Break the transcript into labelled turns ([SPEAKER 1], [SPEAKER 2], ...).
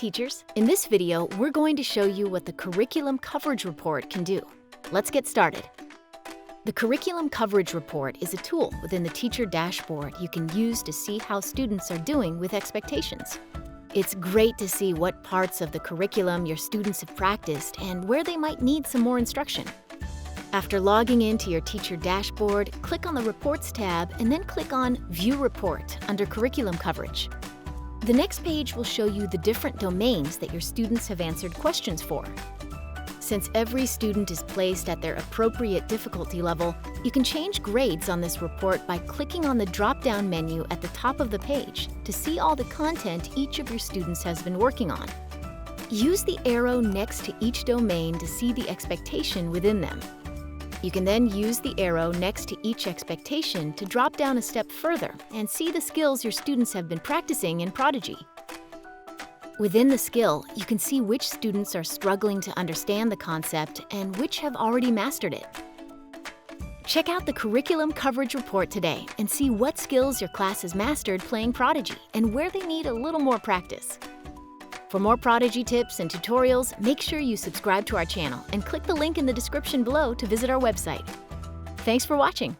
[SPEAKER 1] teachers. In this video, we're going to show you what the Curriculum Coverage Report can do. Let's get started. The Curriculum Coverage Report is a tool within the teacher dashboard you can use to see how students are doing with expectations. It's great to see what parts of the curriculum your students have practiced and where they might need some more instruction. After logging into your teacher dashboard, click on the Reports tab and then click on View Report under Curriculum Coverage. The next page will show you the different domains that your students have answered questions for. Since every student is placed at their appropriate difficulty level, you can change grades on this report by clicking on the drop-down menu at the top of the page to see all the content each of your students has been working on. Use the arrow next to each domain to see the expectation within them. You can then use the arrow next to each expectation to drop down a step further and see the skills your students have been practicing in Prodigy. Within the skill, you can see which students are struggling to understand the concept and which have already mastered it. Check out the Curriculum Coverage Report today and see what skills your class has mastered playing Prodigy and where they need a little more practice. For more Prodigy tips and tutorials, make sure you subscribe to our channel and click the link in the description below to visit our website. Thanks for watching.